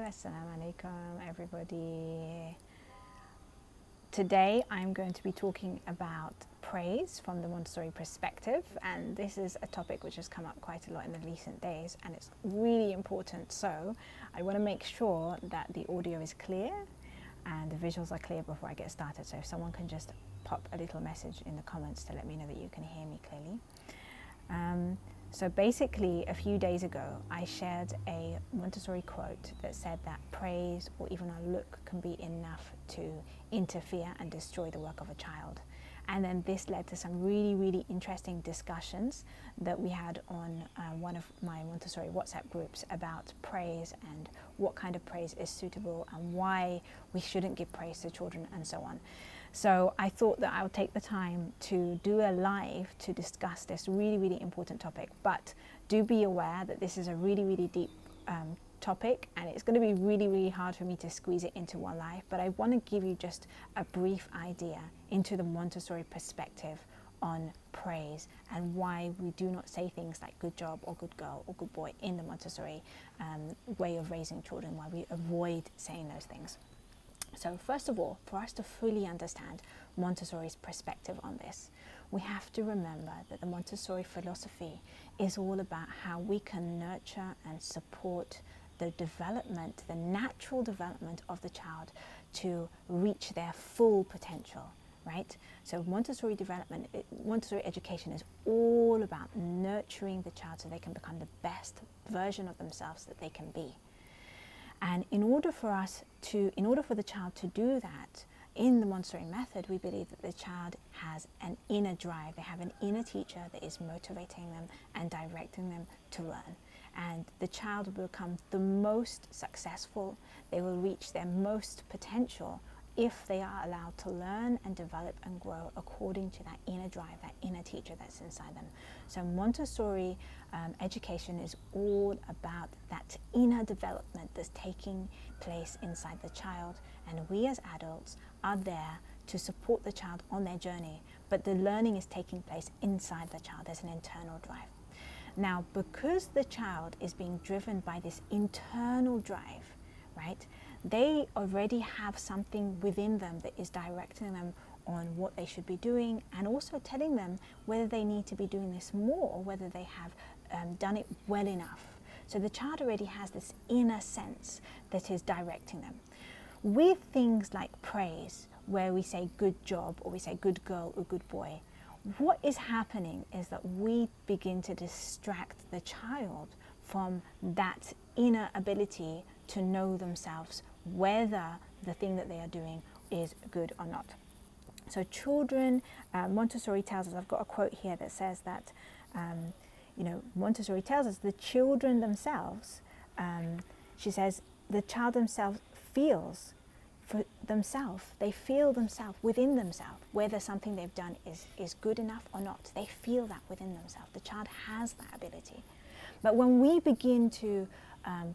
Assalamu alaikum, everybody. Today I'm going to be talking about praise from the Montessori perspective, and this is a topic which has come up quite a lot in the recent days, and it's really important. So I want to make sure that the audio is clear and the visuals are clear before I get started. So if someone can just pop a little message in the comments to let me know that you can hear me clearly. So basically, a few days ago, I shared a Montessori quote that said that praise or even a look can be enough to interfere and destroy the work of a child. And then this led to some really interesting discussions that we had on one of my Montessori WhatsApp groups about praise and what kind of praise is suitable and why we shouldn't give praise to children and so on. So I thought that I would take the time to do a live to discuss this really important topic. But do be aware that this is a really deep topic, and it's going to be really hard for me to squeeze it into one live. But I want to give you just a brief idea into the Montessori perspective on praise and why we do not say things like good job or good girl or good boy in the Montessori way of raising children, why we avoid saying those things. So first of all, for us to fully understand Montessori's perspective on this, we have to remember that the Montessori philosophy is all about how we can nurture and support the development, the natural development of the child to reach their full potential, right? So Montessori development, Montessori education is all about nurturing the child so they can become the best version of themselves that they can be. And in order for the child to do that, in the Montessori method, we believe that the child has an inner drive. They have an inner teacher that is motivating them and directing them to learn. And the child will become the most successful. They will reach their most potential if they are allowed to learn and develop and grow according to that inner drive, that inner teacher that's inside them. So Montessori education is all about that inner development that's taking place inside the child, and we as adults are there to support the child on their journey, but the learning is taking place inside the child. There's an internal drive. Now, because the child is being driven by this internal drive, right, they already have something within them that is directing them on what they should be doing, and also telling them whether they need to be doing this more or whether they have done it well enough. So the child already has this inner sense that is directing them. With things like praise, where we say good job or we say good girl or good boy, what is happening is that we begin to distract the child from that inner ability to know themselves, whether the thing that they are doing is good or not. So children, Montessori tells us, I've got a quote here that says that, Montessori tells us the children themselves, she says, the child themselves feels for themselves, they feel themselves within themselves, whether something they've done is good enough or not. They feel that within themselves. The child has that ability. But when we begin to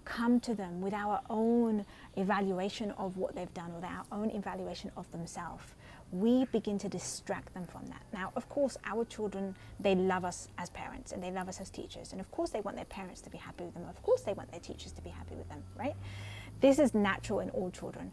come to them with our own evaluation of what they've done, with our own evaluation of themselves, we begin to distract them from that. Now, of course, our children, they love us as parents and they love us as teachers. And of course, they want their parents to be happy with them. Of course, they want their teachers to be happy with them, right? This is natural in all children.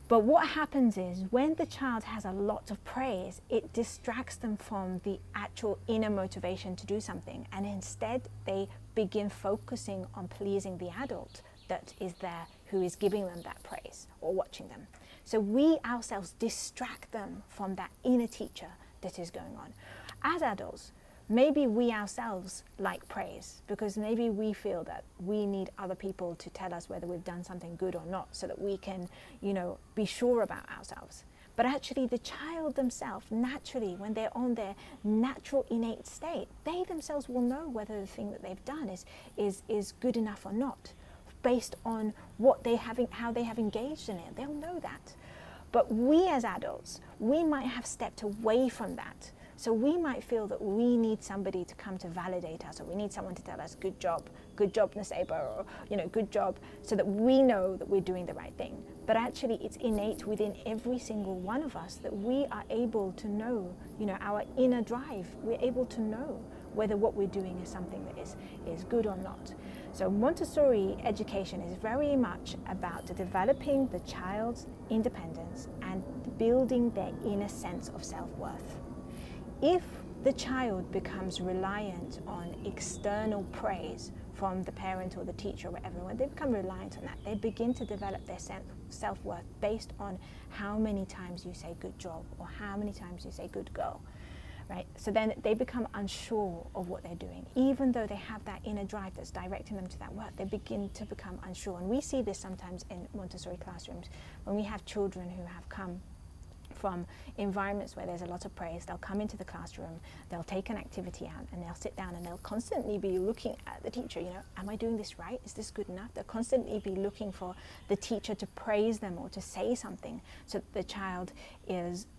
But what happens is when the child has a lot of praise, it distracts them from the actual inner motivation to do something. And instead, they begin focusing on pleasing the adult that is there, who is giving them that praise or watching them. So we ourselves distract them from that inner teacher that is going on. As adults, maybe we ourselves like praise because maybe we feel that we need other people to tell us whether we've done something good or not so that we can, be sure about ourselves. But actually the child themselves, naturally, when they're on their natural innate state, they themselves will know whether the thing that they've done is good enough or not, based on how they have engaged in it. They'll know that. But we as adults, we might have stepped away from that. So we might feel that we need somebody to come to validate us, or we need someone to tell us good job Naseba, or good job, so that we know that we're doing the right thing. But actually it's innate within every single one of us that we are able to know, our inner drive. We're able to know whether what we're doing is something that is good or not. So Montessori education is very much about developing the child's independence and building their inner sense of self-worth. If the child becomes reliant on external praise from the parent or the teacher or whatever, when they become reliant on that, they begin to develop their self-worth based on how many times you say good job or how many times you say good girl, right? So then they become unsure of what they're doing. Even though they have that inner drive that's directing them to that work, they begin to become unsure. And we see this sometimes in Montessori classrooms when we have children who have come from environments where there's a lot of praise. They'll come into the classroom, they'll take an activity out, and they'll sit down and they'll constantly be looking at the teacher, am I doing this right? Is this good enough? They'll constantly be looking for the teacher to praise them or to say something so that the child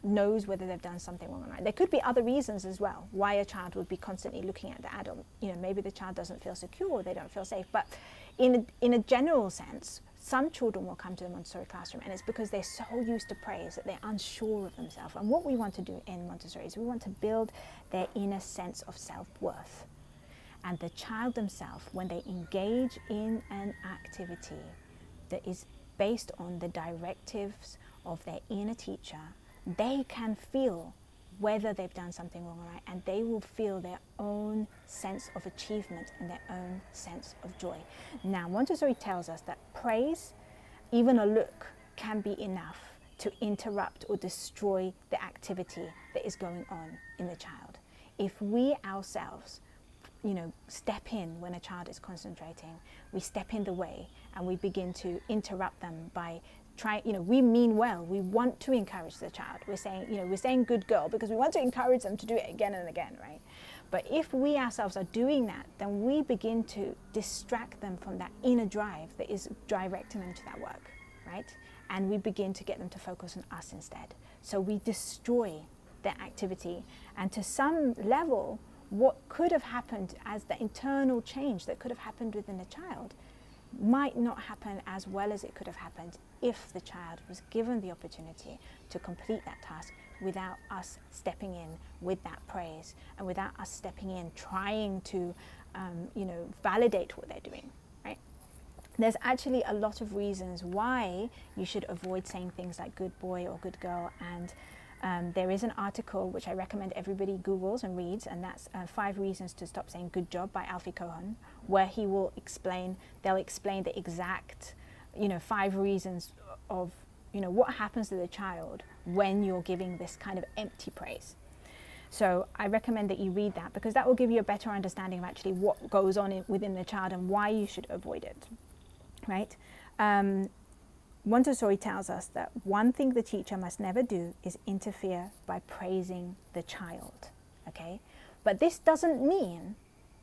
knows whether they've done something wrong or right. There could be other reasons as well why a child would be constantly looking at the adult. Maybe the child doesn't feel secure or they don't feel safe. But in a general sense, some children will come to the Montessori classroom and it's because they're so used to praise that they're unsure of themselves. And what we want to do in Montessori is we want to build their inner sense of self-worth. And the child themselves, when they engage in an activity that is based on the directives of their inner teacher, they can feel whether they've done something wrong or right, and they will feel their own sense of achievement and their own sense of joy. Now, Montessori tells us that praise, even a look, can be enough to interrupt or destroy the activity that is going on in the child. If we ourselves, step in when a child is concentrating, we step in the way and we begin to interrupt them by we mean well. We want to encourage the child. We're saying good girl because we want to encourage them to do it again and again, right? But if we ourselves are doing that, then we begin to distract them from that inner drive that is directing them to that work, right? And we begin to get them to focus on us instead. So we destroy their activity. And to some level, what could have happened as the internal change that could have happened within a child might not happen as well as it could have happened if the child was given the opportunity to complete that task without us stepping in with that praise and without us stepping in trying to validate what they're doing, right? There's actually a lot of reasons why you should avoid saying things like good boy or good girl, and there is an article which I recommend everybody Googles and reads, and that's 5 Reasons to Stop Saying Good Job by Alfie Cohen, where they'll explain the exact, 5 reasons of, what happens to the child when you're giving this kind of empty praise. So I recommend that you read that because that will give you a better understanding of actually what goes on within the child and why you should avoid it, right? Montessori tells us that one thing the teacher must never do is interfere by praising the child, okay? But this doesn't mean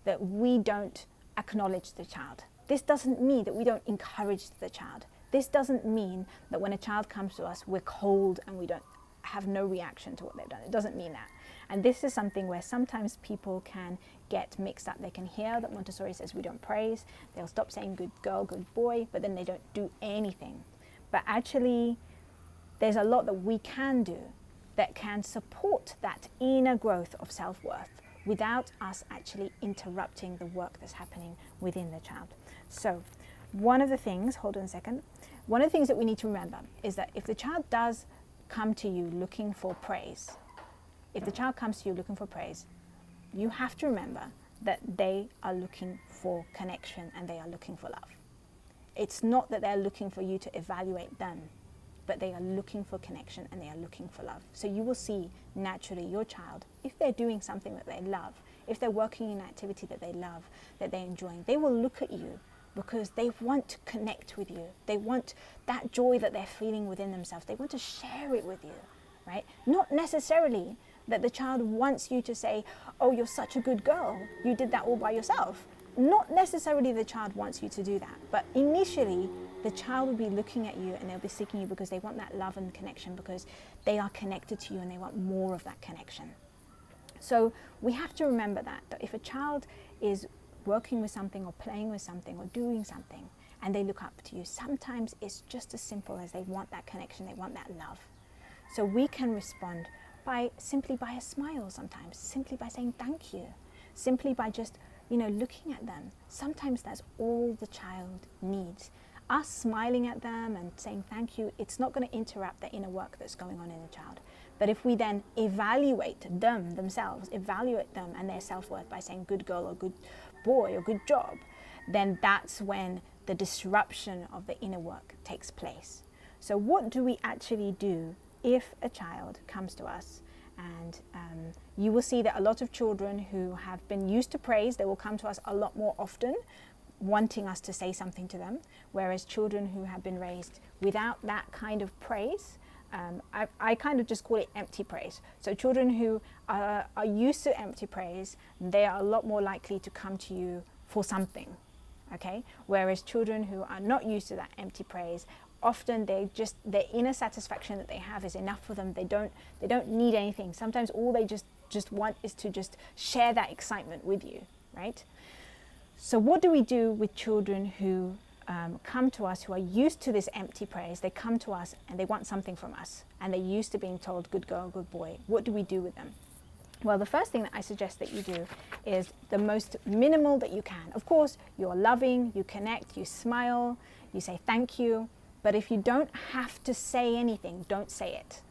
that we don't acknowledge the child. This doesn't mean that we don't encourage the child. This doesn't mean that when a child comes to us, we're cold and we don't have no reaction to what they've done. It doesn't mean that. And this is something where sometimes people can get mixed up. They can hear that Montessori says we don't praise. They'll stop saying good girl, good boy, but then they don't do anything. But actually, there's a lot that we can do that can support that inner growth of self-worth without us actually interrupting the work that's happening within the child. So one of the things that we need to remember is that if the child does come to you looking for praise, you have to remember that they are looking for connection and they are looking for love. It's not that they're looking for you to evaluate them, but they are looking for connection and they are looking for love. So you will see naturally your child, if they're doing something that they love, if they're working in an activity that they love, that they're enjoying, they will look at you because they want to connect with you. They want that joy that they're feeling within themselves. They want to share it with you, right? Not necessarily that the child wants you to say, oh, you're such a good girl, you did that all by yourself. Not necessarily the child wants you to do that, but initially the child will be looking at you and they'll be seeking you because they want that love and connection, because they are connected to you and they want more of that connection. So we have to remember that if a child is working with something or playing with something or doing something and they look up to you, sometimes it's just as simple as they want that connection, they want that love. So we can respond simply by a smile sometimes, simply by saying thank you, simply by just, looking at them. Sometimes that's all the child needs. Us smiling at them and saying thank you, it's not going to interrupt the inner work that's going on in the child. But if we then evaluate themselves, evaluate them and their self-worth by saying good girl or good boy or good job, then that's when the disruption of the inner work takes place. So what do we actually do if a child comes to us? And you will see that a lot of children who have been used to praise, they will come to us a lot more often, wanting us to say something to them, whereas children who have been raised without that kind of praise, I kind of just call it empty praise. So children who are used to empty praise, they are a lot more likely to come to you for something, okay? Whereas children who are not used to that empty praise, often their inner satisfaction that they have is enough for them. They don't need anything. Sometimes all they just want is to just share that excitement with you, right? So what do we do with children who come to us, who are used to this empty praise? They come to us and they want something from us, and they're used to being told good girl, good boy. What do we do with them? Well, the first thing that I suggest that you do is the most minimal that you can. Of course, you're loving, you connect, you smile, you say thank you. But if you don't have to say anything, don't say it.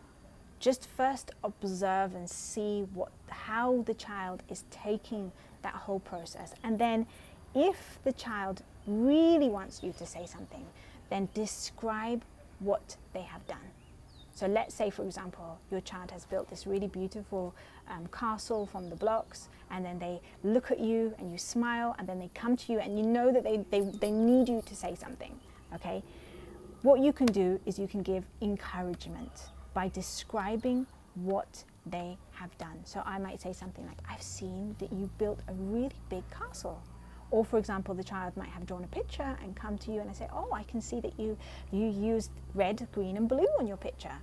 Just first observe and see how the child is taking that whole process. And then if the child really wants you to say something, then describe what they have done. So let's say, for example, your child has built this really beautiful castle from the blocks, and then they look at you and you smile, and then they come to you and you know that they need you to say something, okay? What you can do is you can give encouragement by describing what they have done. So I might say something like, I've seen that you built a really big castle. Or for example, the child might have drawn a picture and come to you and I say, oh, I can see that you used red, green and blue on your picture,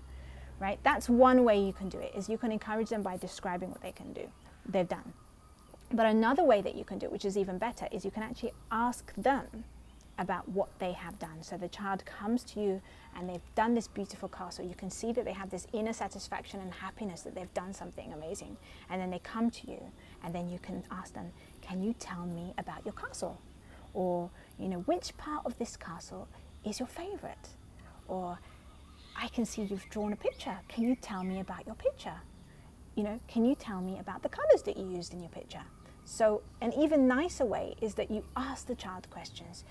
right? That's one way you can do it, is you can encourage them by describing what they've done. But another way that you can do it, which is even better, is you can actually ask them about what they have done. So the child comes to you and they've done this beautiful castle. You can see that they have this inner satisfaction and happiness that they've done something amazing. And then they come to you and then you can ask them, can you tell me about your castle? Or, which part of this castle is your favorite? Or, I can see you've drawn a picture. Can you tell me about your picture? Can you tell me about the colors that you used in your picture? So an even nicer way is that you ask the child questions.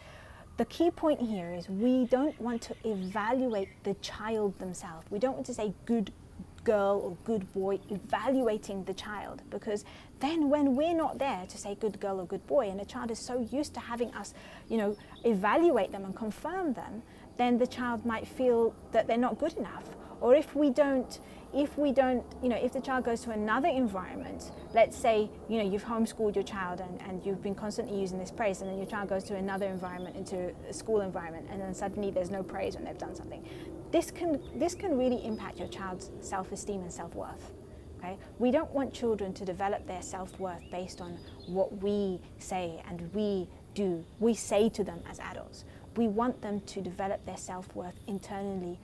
The key point here is we don't want to evaluate the child themselves. We don't want to say good girl or good boy, evaluating the child, because then when we're not there to say good girl or good boy, and the child is so used to having us, evaluate them and confirm them, then the child might feel that they're not good enough. Or if the child goes to another environment, let's say, you've homeschooled your child and you've been constantly using this praise, and then your child goes to another environment, into a school environment, and then suddenly there's no praise when they've done something. This can really impact your child's self-esteem and self-worth. Okay? We don't want children to develop their self-worth based on what we say and we do. We say to them as adults. We want them to develop their self-worth internally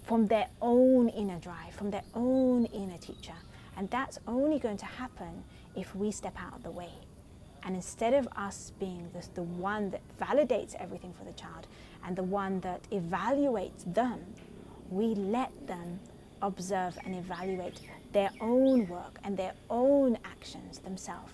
from their own inner drive, from their own inner teacher. And that's only going to happen if we step out of the way. And instead of us being the one that validates everything for the child and the one that evaluates them, we let them observe and evaluate their own work and their own actions themselves.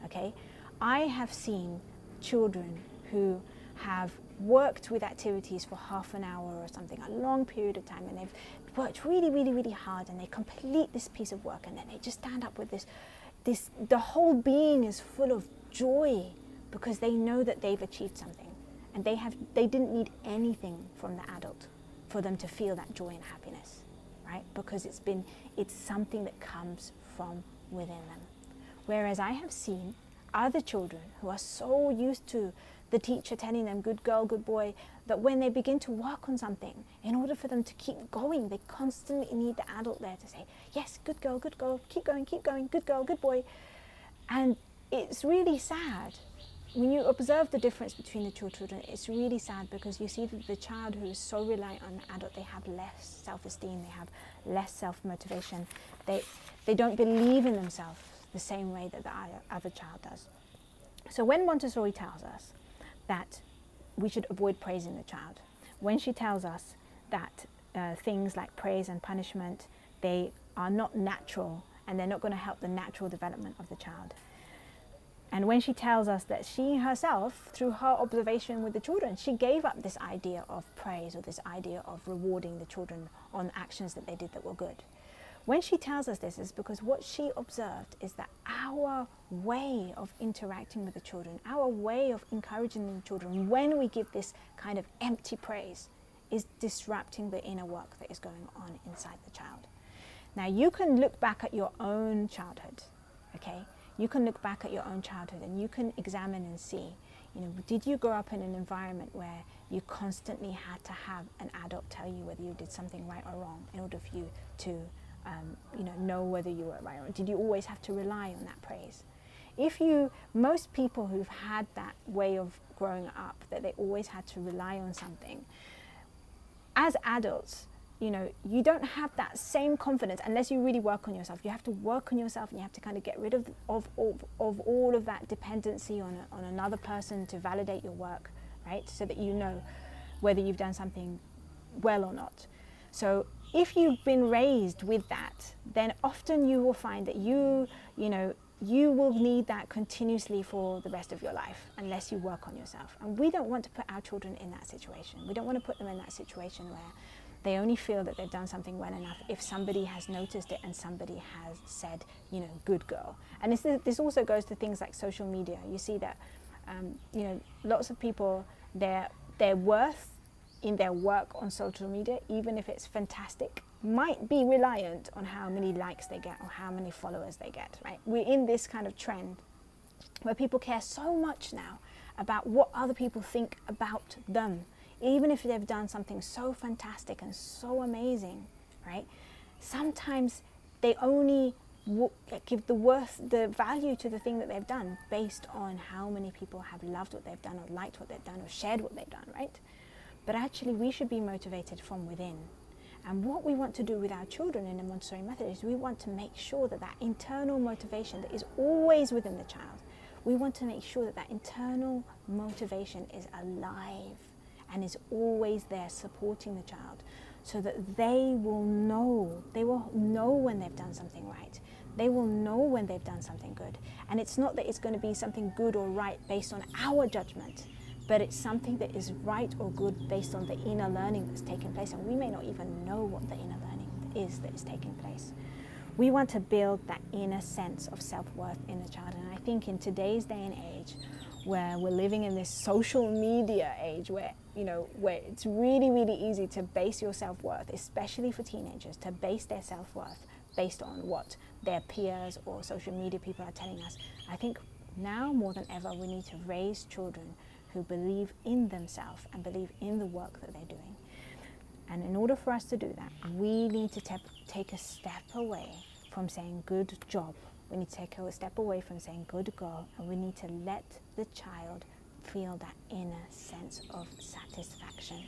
Okay? I have seen children who have worked with activities for half an hour or something, a long period of time, and they've worked really, really, really hard, and they complete this piece of work, and then they just stand up with this, the whole being is full of joy because they know that they've achieved something, and they didn't need anything from the adult for them to feel that joy and happiness, right? Because it's something that comes from within them. Whereas I have seen other children who are so used to the teacher telling them good girl, good boy, that when they begin to work on something, in order for them to keep going, they constantly need the adult there to say, yes, good girl, keep going, good girl, good boy. And it's really sad. When you observe the difference between the two children, it's really sad, because you see that the child who is so reliant on the adult, they have less self-esteem, they have less self-motivation, they don't believe in themselves the same way that the other child does. So when Montessori tells us that we should avoid praising the child, when she tells us that things like praise and punishment, they are not natural and they're not going to help the natural development of the child. And when she tells us that she herself, through her observation with the children, she gave up this idea of praise or this idea of rewarding the children on actions that they did that were good. When she tells us this, is because what she observed is that our way of interacting with the children, our way of encouraging the children, when we give this kind of empty praise, is disrupting the inner work that is going on inside the child. Now, you can look back at your own childhood, okay? You can look back at your own childhood and you can examine and see, did you grow up in an environment where you constantly had to have an adult tell you whether you did something right or wrong in order for you to know whether you were right or wrong? Did you always have to rely on that praise? Most people who've had that way of growing up, that they always had to rely on something, as adults, you don't have that same confidence unless you really work on yourself. You have to work on yourself and you have to kind of get rid of all of that dependency on another person to validate your work, right? So that you know whether you've done something well or not. So if you've been raised with that, then often you will find that you will need that continuously for the rest of your life unless you work on yourself. And we don't want to put our children in that situation. We don't want to put them in that situation where they only feel that they've done something well enough if somebody has noticed it and somebody has said, good girl. And this also goes to things like social media. You see that, lots of people, their worth in their work on social media, even if it's fantastic, might be reliant on how many likes they get or how many followers they get, right? We're in this kind of trend where people care so much now about what other people think about them, even if they've done something so fantastic and so amazing, right? Sometimes they only give the value to the thing that they've done based on how many people have loved what they've done or liked what they've done or shared what they've done, right? But actually we should be motivated from within. And what we want to do with our children in the Montessori method is we want to make sure that internal motivation that is always within the child, we want to make sure that internal motivation is alive and is always there supporting the child, so that they will know when they've done something right. They will know when they've done something good. And it's not that it's going to be something good or right based on our judgment, but it's something that is right or good based on the inner learning that's taking place. And we may not even know what the inner learning is that is taking place. We want to build that inner sense of self-worth in the child. And I think in today's day and age, where we're living in this social media age where it's really, really easy to base your self-worth, especially for teenagers, to base their self-worth based on what their peers or social media people are telling us. I think now more than ever we need to raise children who believe in themselves and believe in the work that they're doing. And in order for us to do that, we need to take a step away from saying good job. We need to take a step away from saying good girl, and we need to let the child feel that inner sense of satisfaction.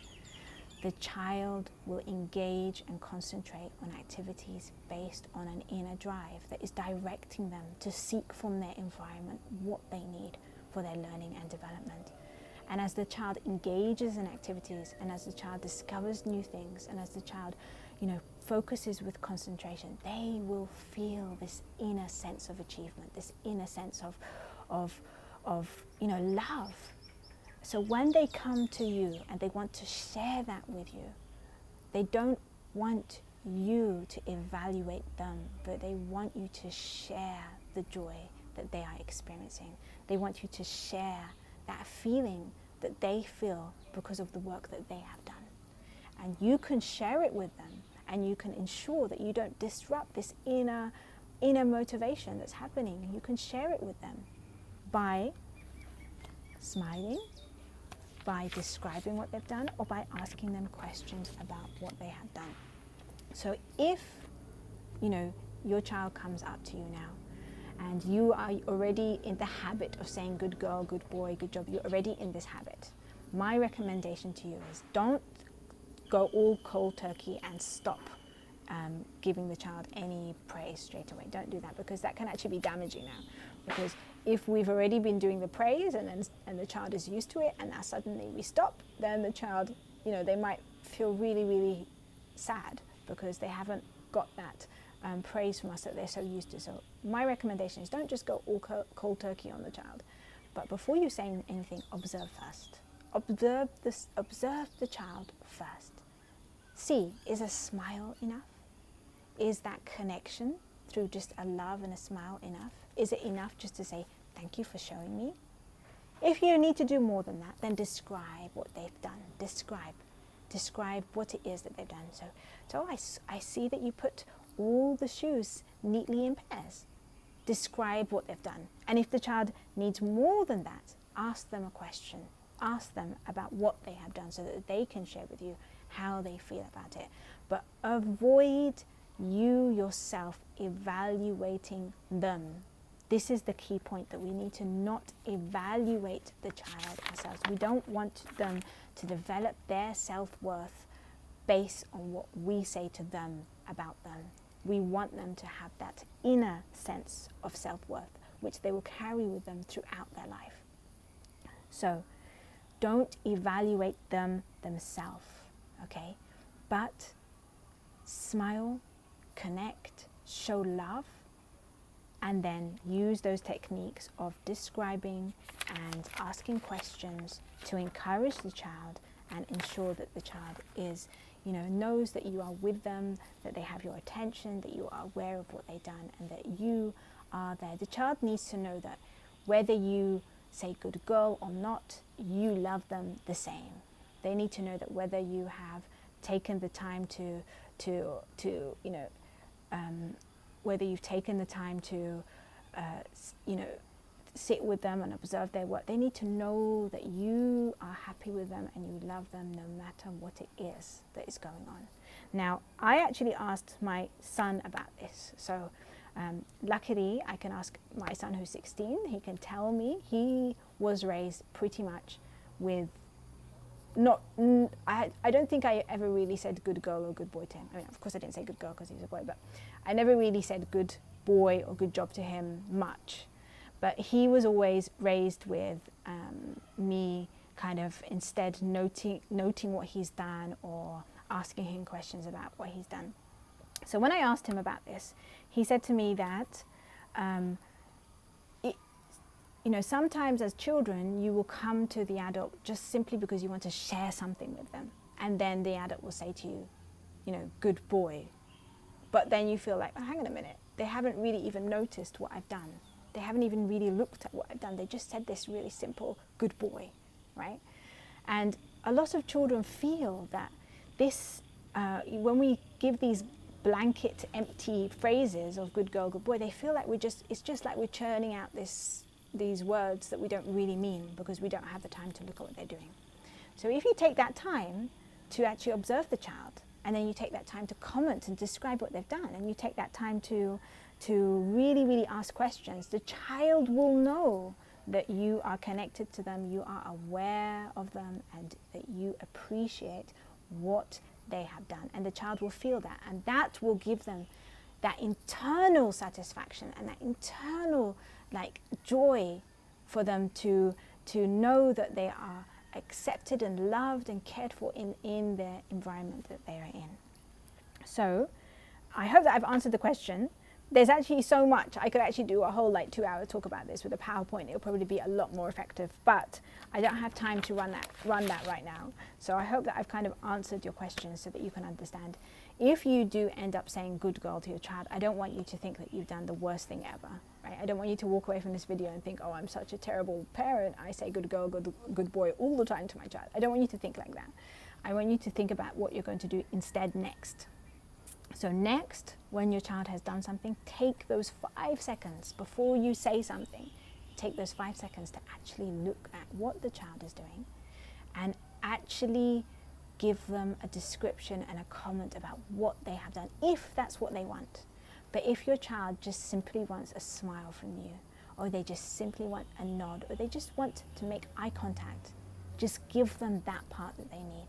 The child will engage and concentrate on activities based on an inner drive that is directing them to seek from their environment what they need for their learning and development. And as the child engages in activities, and as the child discovers new things, and as the child, focuses with concentration, they will feel this inner sense of achievement, this inner sense of love. So when they come to you and they want to share that with you, they don't want you to evaluate them, but they want you to share the joy that they are experiencing. They want you to share that feeling that they feel because of the work that they have done. And you can share it with them, and you can ensure that you don't disrupt this inner motivation that's happening. You can share it with them by smiling, by describing what they've done, or by asking them questions about what they have done. So if your child comes up to you now and you are already in the habit of saying good girl, good boy, good job, you're already in this habit, my recommendation to you is don't go all cold turkey and stop giving the child any praise straight away. Don't do that, because that can actually be damaging now. Because if we've already been doing the praise and the child is used to it, and now suddenly we stop, then the child, they might feel really, really sad because they haven't got that praise from us that they're so used to. So my recommendation is, don't just go all cold turkey on the child, but before you say anything, observe first. Observe the child first. See, is a smile enough? Is that connection through just a love and a smile enough? Is it enough just to say, thank you for showing me? If you need to do more than that, then describe what they've done. Describe what it is that they've done. So I see that you put all the shoes neatly in pairs. Describe what they've done. And if the child needs more than that, ask them a question. Ask them about what they have done so that they can share with you how they feel about it. But avoid you yourself evaluating them. This is the key point, that we need to not evaluate the child ourselves. We don't want them to develop their self-worth based on what we say to them about them. We want them to have that inner sense of self-worth, which they will carry with them throughout their life. So don't evaluate them themselves, okay? But smile, connect, show love, and then use those techniques of describing and asking questions to encourage the child and ensure that the child is, knows that you are with them, that they have your attention, that you are aware of what they've done, and that you are there. The child needs to know that whether you say good girl or not, you love them the same. They need to know that whether you have taken the time whether you've taken the time to, sit with them and observe their work, they need to know that you are happy with them and you love them no matter what it is that is going on. Now, I actually asked my son about this. So luckily, I can ask my son who's 16. He can tell me he was raised pretty much with I don't think I ever really said good girl or good boy to him. I mean, of course I didn't say good girl because he was a boy, but I never really said good boy or good job to him much. But he was always raised with me kind of instead noting what he's done or asking him questions about what he's done. So when I asked him about this, he said to me that sometimes as children, you will come to the adult just simply because you want to share something with them. And then the adult will say to you, good boy. But then you feel like, oh, hang on a minute. They haven't really even noticed what I've done. They haven't even really looked at what I've done. They just said this really simple, good boy, right? And a lot of children feel that this, when we give these blanket, empty phrases of good girl, good boy, they feel like it's just like we're churning out these words that we don't really mean because we don't have the time to look at what they're doing. So if you take that time to actually observe the child, and then you take that time to comment and describe what they've done, and you take that time to really, really ask questions, the child will know that you are connected to them, you are aware of them, and that you appreciate what they have done. And the child will feel that, and that will give them that internal satisfaction and that internal joy for them to know that they are accepted and loved and cared for in the environment that they are in. So I hope that I've answered the question. There's actually so much. I could actually do a whole 2-hour talk about this with a PowerPoint. It'll probably be a lot more effective, but I don't have time to run that right now. So I hope that I've kind of answered your questions so that you can understand. If you do end up saying good girl to your child, I don't want you to think that you've done the worst thing ever, right? I don't want you to walk away from this video and think, oh, I'm such a terrible parent. I say good girl, good boy all the time to my child. I don't want you to think like that. I want you to think about what you're going to do instead next. So next, when your child has done something, take those 5 seconds before you say something. Take those 5 seconds to actually look at what the child is doing and actually give them a description and a comment about what they have done, if that's what they want. But if your child just simply wants a smile from you, or they just simply want a nod, or they just want to make eye contact, just give them that part that they need.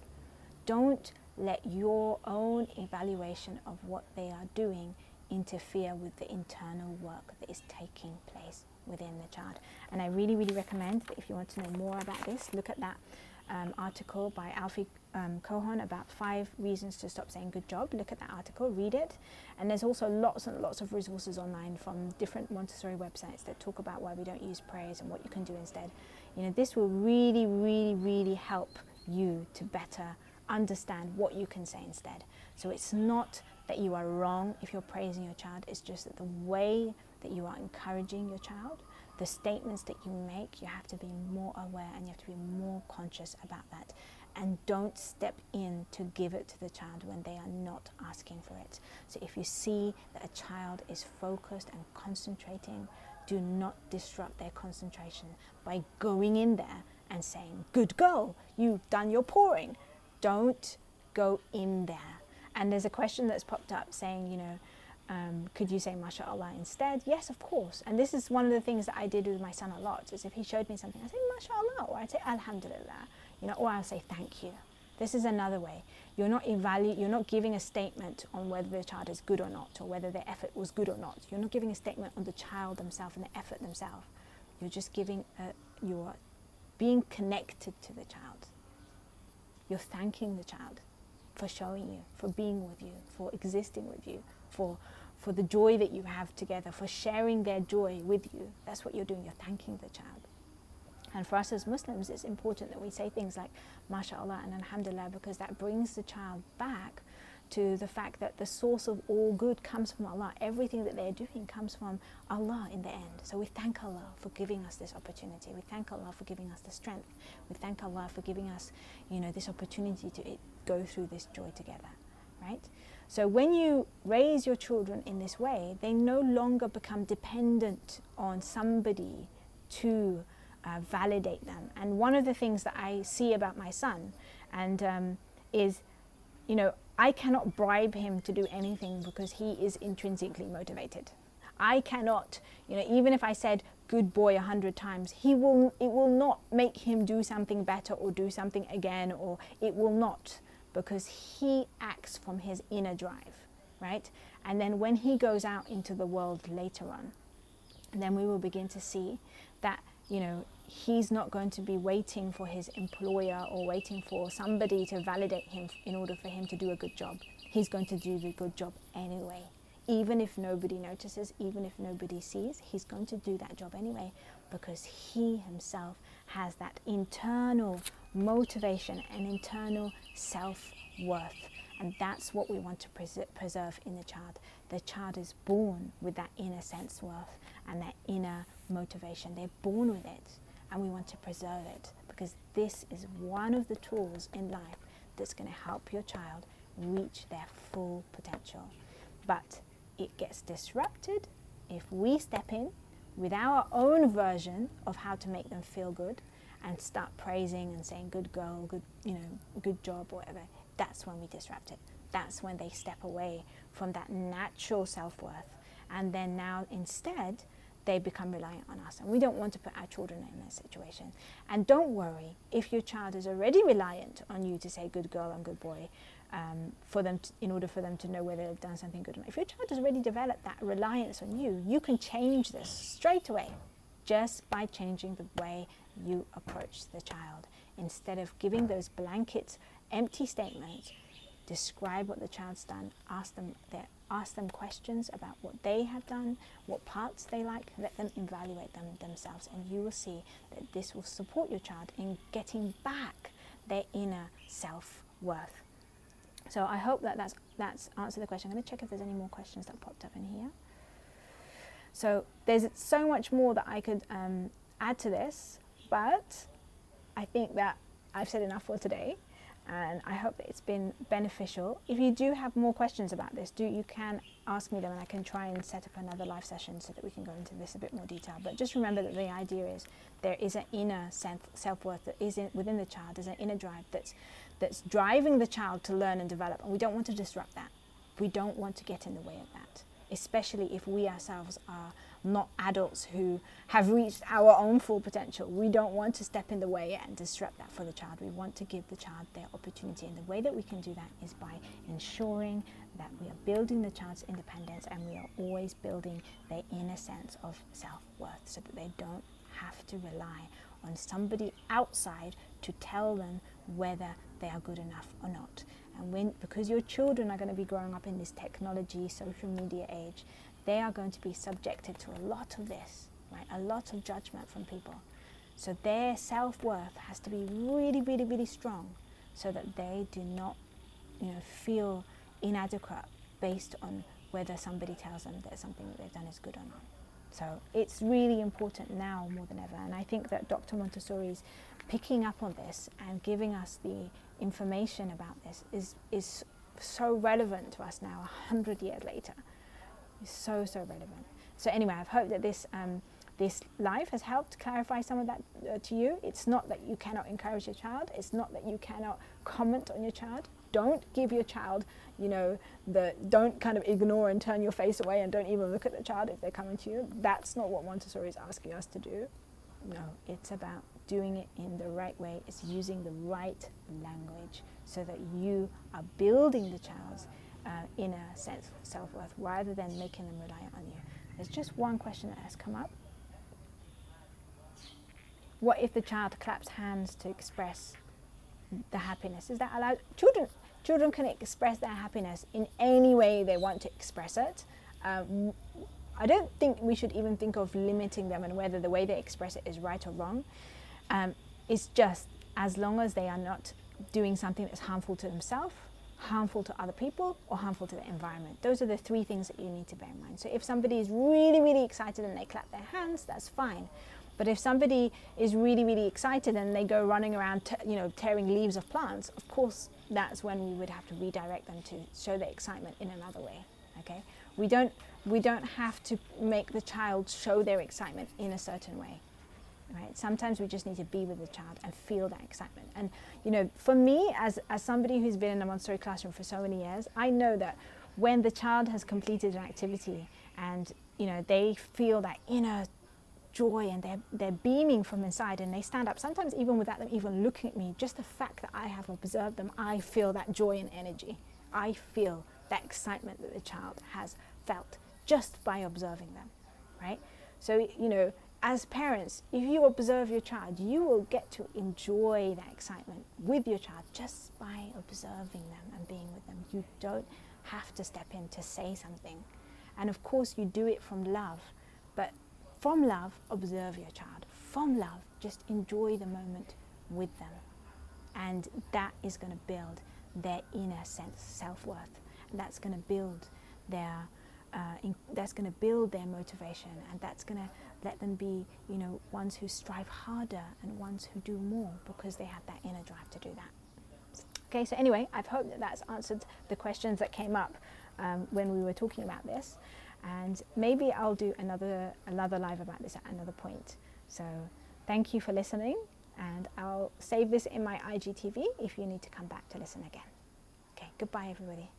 Don't let your own evaluation of what they are doing interfere with the internal work that is taking place within the child. And I really, really recommend that if you want to know more about this, look at that article by Alfie Cohen about 5 reasons to stop saying good job. Look at that article, read it. And there's also lots and lots of resources online from different Montessori websites that talk about why we don't use praise and what you can do instead. You know, this will really, really, really help you to better understand what you can say instead. So it's not that you are wrong if you're praising your child, it's just that the way that you are encouraging your child, the statements that you make, you have to be more aware and you have to be more conscious about that. And don't step in to give it to the child when they are not asking for it. So if you see that a child is focused and concentrating, do not disrupt their concentration by going in there and saying, good girl, you've done your pouring. Don't go in there. And there's a question that's popped up saying, you know, could you say mashallah instead? Yes, of course. And this is one of the things that I did with my son a lot, is if he showed me something, I'd say mashallah, or I'd say alhamdulillah, you know, or I'll say thank you. This is another way. You're not giving a statement on whether the child is good or not, or whether their effort was good or not. You're not giving a statement on the child themselves and the effort themselves. You're just giving, you're being connected to the child. You're thanking the child for showing you, for being with you, for existing with you, for the joy that you have together, for sharing their joy with you. That's what you're doing. You're thanking the child. And for us as Muslims, it's important that we say things like mashallah and alhamdulillah, because that brings the child back to the fact that the source of all good comes from Allah. Everything that they're doing comes from Allah in the end. So we thank Allah for giving us this opportunity. We thank Allah for giving us the strength. We thank Allah for giving us, you know, this opportunity to go through this joy together, right? So when you raise your children in this way, they no longer become dependent on somebody to validate them. And one of the things that I see about my son is, you know, I cannot bribe him to do anything because he is intrinsically motivated. I cannot, you know, even if I said good boy 100 times, it will not make him do something better or do something again, or it will not, because he acts from his inner drive, right? And then when he goes out into the world later on, then we will begin to see that, you know, he's not going to be waiting for his employer or waiting for somebody to validate him in order for him to do a good job. He's going to do the good job anyway. Even if nobody notices, even if nobody sees, he's going to do that job anyway, because he himself has that internal motivation and internal self-worth. And that's what we want to preserve in the child. The child is born with that inner self-worth and that inner motivation. They're born with it, and we want to preserve it, because this is one of the tools in life that's going to help your child reach their full potential. But it gets disrupted if we step in with our own version of how to make them feel good and start praising and saying good girl, good, you know, good job, or whatever. That's when we disrupt it. That's when they step away from that natural self-worth, and then now instead they become reliant on us. And we don't want to put our children in that situation. And don't worry if your child is already reliant on you to say good girl and good boy, in order for them to know whether they've done something good or not. If your child has already developed that reliance on you, you can change this straight away just by changing the way you approach the child. Instead of giving those blanket empty statements, describe what the child's done, ask them questions about what they have done, what parts they like, let them evaluate them themselves, and you will see that this will support your child in getting back their inner self-worth. So I hope that that's answered the question. I'm going to check if there's any more questions that popped up in here. So there's so much more that I could add to this, but I think that I've said enough for today, and I hope that it's been beneficial. If you do have more questions about this, you can ask me them, and I can try and set up another live session so that we can go into this a bit more detail. But just remember that the idea is there is an inner self-worth that is within the child. There's an inner drive that's driving the child to learn and develop, and we don't want to disrupt that. We don't want to get in the way of that. especially if we ourselves are not adults who have reached our own full potential. We don't want to step in the way and disrupt that for the child. We want to give the child their opportunity, and the way that we can do that is by ensuring that we are building the child's independence, and we are always building their inner sense of self-worth, so that they don't have to rely on somebody outside to tell them whether they are good enough or not. And because your children are going to be growing up in this technology, social media age, they are going to be subjected to a lot of this, right? A lot of judgment from people. So their self-worth has to be really, really, really strong, so that they do not, feel inadequate based on whether somebody tells them that something that they've done is good or not. So it's really important now more than ever. And I think that Dr. Montessori is picking up on this and giving us the information about this is so relevant to us now, 100 years later. It's so relevant. So anyway, I've hoped that this live has helped clarify some of that to you. It's not that you cannot encourage your child. It's not that you cannot comment on your child. Don't give your child, don't kind of ignore and turn your face away and don't even look at the child if they're coming to you. That's not what Montessori is asking us to do. No, it's about doing it in the right way. It's using the right language so that you are building the child's inner sense of self-worth rather than making them reliant on you. There's just one question that has come up. What if the child claps hands to express the happiness? Is that allowed? Children can express their happiness in any way they want to express it. I don't think we should even think of limiting them and whether the way they express it is right or wrong. It's just as long as they are not doing something that's harmful to themselves, harmful to other people, or harmful to the environment. Those are the three things that you need to bear in mind. So if somebody is really, really excited and they clap their hands, that's fine. But if somebody is really, really excited and they go running around, tearing leaves of plants, of course, that's when we would have to redirect them to show the excitement in another way. Okay? We don't have to make the child show their excitement in a certain way. Right? Sometimes we just need to be with the child and feel that excitement. And for me, as somebody who's been in a Montessori classroom for so many years, I know that when the child has completed an activity and they feel that inner joy and they're beaming from inside and they stand up, sometimes even without them even looking at me, just the fact that I have observed them, I feel that joy and energy. I feel that excitement that the child has felt just by observing them, right? So, as parents, if you observe your child, you will get to enjoy that excitement with your child just by observing them and being with them. You don't have to step in to say something. And of course, you do it from love. But from love, observe your child. From love, just enjoy the moment with them. And that is going to build their inner sense of self-worth. And that's going to build their motivation, and that's going to let them be, ones who strive harder and ones who do more because they have that inner drive to do that. Okay, so anyway, I hope that that's answered the questions that came up when we were talking about this, and maybe I'll do another live about this at another point. So thank you for listening, and I'll save this in my IGTV if you need to come back to listen again. Okay, goodbye everybody.